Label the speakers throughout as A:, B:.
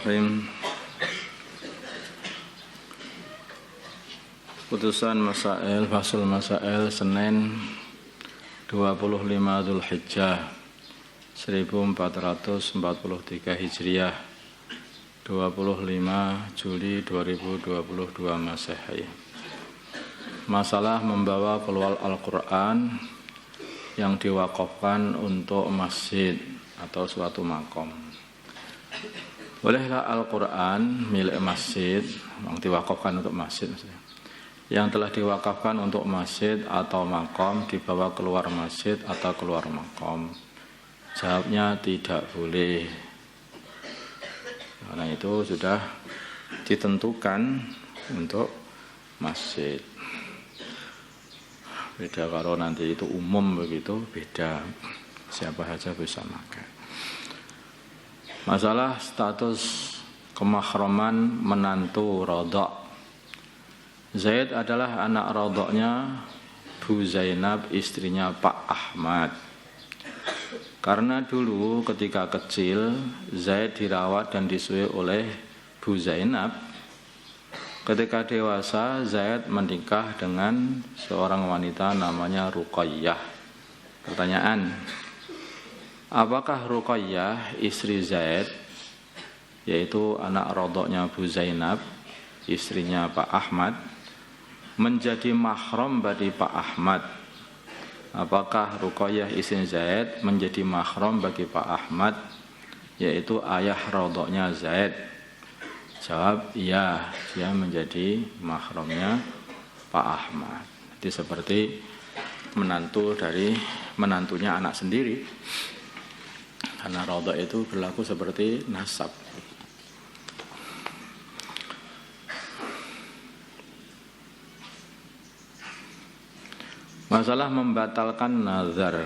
A: Bismillahirrahmanirrahim. Putusan Masail, Fasul Masail, Senin 25 Dzulhijjah 1443 Hijriah 25 Juli 2022 Masehi. Masalah membawa keluar Al-Quran yang diwakafkan untuk masjid atau suatu makom. Bolehlah Al-Quran milik masjid yang diwakafkan untuk masjid, yang telah diwakafkan untuk masjid atau makom dibawa keluar masjid atau keluar makom? Jawabnya tidak boleh, karena itu sudah ditentukan untuk masjid. Beda kalau nanti itu umum begitu, beda, siapa saja bisa makan. Masalah status kemahraman menantu rodok. Zaid adalah anak rodoknya Bu Zainab, istrinya Pak Ahmad. Karena dulu ketika kecil Zaid dirawat dan disusui oleh Bu Zainab. Ketika dewasa Zaid menikah dengan seorang wanita namanya Ruqayyah. Pertanyaan, apakah Ruqayyah istri Zaid, yaitu anak rodoknya Bu Zainab, istrinya Pak Ahmad, menjadi mahram bagi Pak Ahmad? Apakah Ruqayyah istri Zaid menjadi mahram bagi Pak Ahmad, yaitu ayah rodoknya Zaid? Jawab, iya, dia menjadi mahramnya Pak Ahmad. Jadi seperti menantu dari menantunya anak sendiri. Karena rodok itu berlaku seperti nasab. Masalah membatalkan nazar.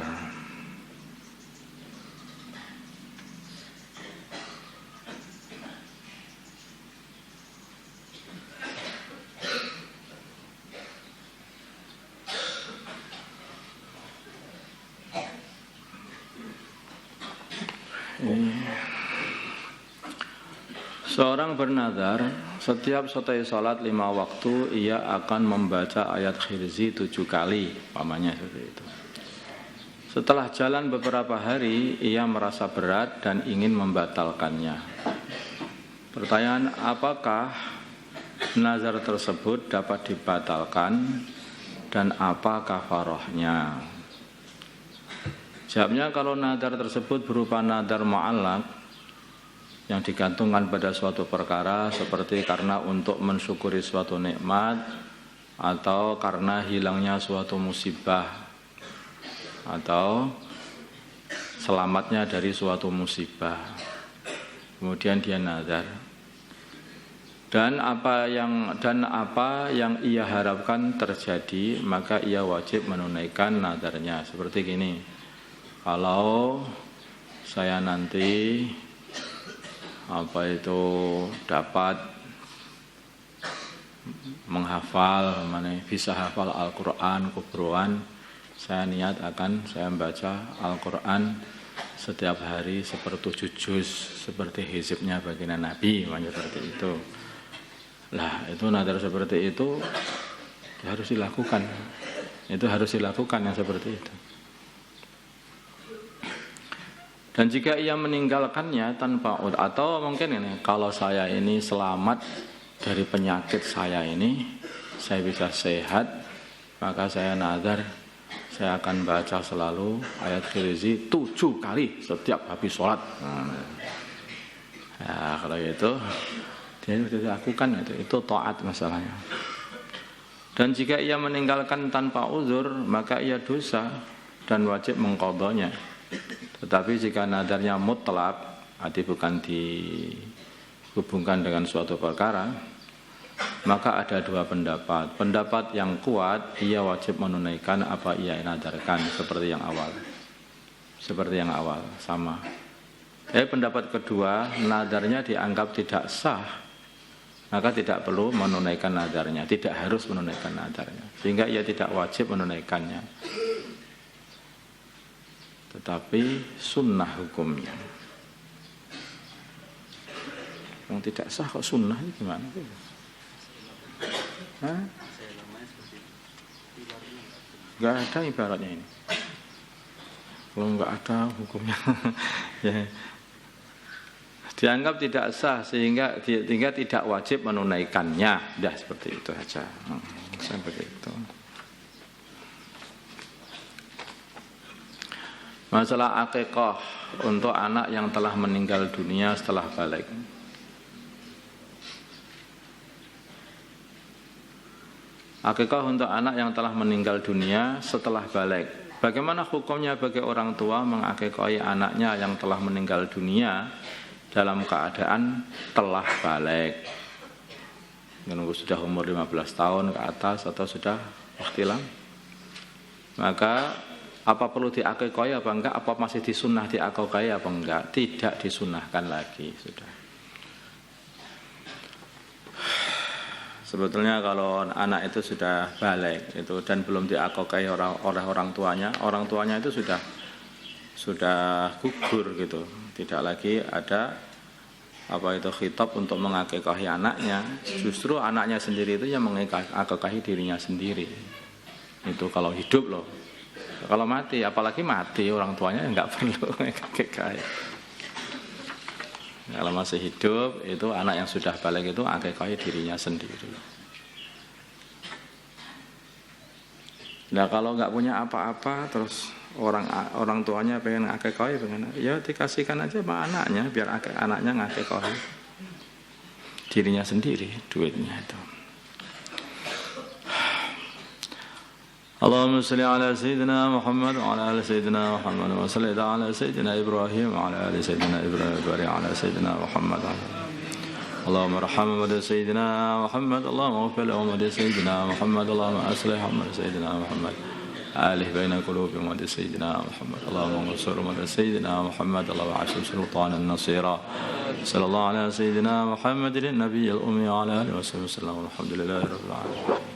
A: Seorang bernazar, setiap selesai salat 5 waktu ia akan membaca ayat khirzi 7 kali, pamannya seperti itu. Setelah jalan beberapa hari, ia merasa berat dan ingin membatalkannya. Pertanyaan, apakah nazar tersebut dapat dibatalkan dan apa kafarahnya? Jawabnya, kalau nazar tersebut berupa nazar mu'allaq yang digantungkan pada suatu perkara, seperti karena untuk mensyukuri suatu nikmat atau karena hilangnya suatu musibah atau selamatnya dari suatu musibah, kemudian dia nazar, dan apa yang ia harapkan terjadi, maka ia wajib menunaikan nazarnya. Seperti gini, kalau saya nanti dapat menghafal, bisa hafal Al-Quran kubroan, saya niat saya membaca Al-Quran setiap hari 1/7 juz seperti hizibnya baginda Nabi, seperti itu. Lah, itu nazar seperti itu harus dilakukan. Itu harus dilakukan yang seperti itu. Dan jika ia meninggalkannya tanpa atau mungkin ini, kalau saya ini selamat dari penyakit saya ini, saya bisa sehat, maka saya nazar saya akan baca selalu ayat khirzi 7 kali setiap habis sholat. Ya, kalau itu dia bisa dilakukan, itu taat masalahnya. Dan jika ia meninggalkan tanpa uzur, maka ia dosa dan wajib mengqadhanya. Tetapi jika nadarnya mutlak, arti bukan dihubungkan dengan suatu perkara, maka ada 2 pendapat. Pendapat yang kuat, ia wajib menunaikan apa ia nadarkan, seperti yang awal. Sama. Pendapat kedua, nadarnya dianggap tidak sah, maka tidak perlu menunaikan nadarnya, tidak harus menunaikan nadarnya, sehingga ia tidak wajib menunaikannya. Tetapi sunnah hukumnya. yang tidak sah kok sunnah ini gimana? Hah? Nggak ada ibaratnya ini. Kalau nggak ada hukumnya, ya. Dianggap tidak sah sehingga tidak wajib menunaikannya. Sudah seperti itu saja. Seperti itu. Masalah akikah untuk anak yang telah meninggal dunia setelah balik. Akikah untuk anak yang telah meninggal dunia setelah balik. Bagaimana hukumnya bagi orang tua mengakikahi anaknya yang telah meninggal dunia dalam keadaan telah balik? Menunggu sudah umur 15 tahun ke atas atau sudah ihtilam? Maka apa perlu diakikahi apa enggak? Apa masih disunnah diakikahi apa enggak? Tidak disunnahkan lagi sudah. Sebetulnya kalau anak itu sudah balik itu dan belum diakikahi oleh orang tuanya itu sudah gugur gitu. Tidak lagi ada khitab untuk mengakikahi anaknya. Justru anaknya sendiri itu yang mengakikahi dirinya sendiri. Itu kalau hidup loh. Kalau mati, apalagi mati orang tuanya enggak perlu mengakikahi. Kalau masih hidup itu anak yang sudah balik itu akikahi dirinya sendiri. Nah kalau nggak punya apa-apa terus orang tuanya pengen akikahi, ya dikasihkan aja sama anaknya biar anaknya ngakikahi dirinya sendiri duitnya itu. Allahumma salli ala sayyidina Muhammad wa ala ali sayyidina Muhammad wa salli ala sayyidina Ibrahim wa ala ali sayyidina Ibrahim wa ala sayyidina Muhammad. Allahumma arham wa sayyidina Muhammad, Allahumma ighfir lahu wa sayyidina Muhammad, Allahumma aslih wa sayyidina Muhammad. alih baina qulubihim wa sayyidina Muhammad. Allahumma ansur wa sayyidina Muhammad, Allahumma ashur sultanan nasira. Sallallahu ala sayyidina Muhammadin nabiyil ummi wa ala alihi wa sallam. Alhamdulillahi rabbil alamin.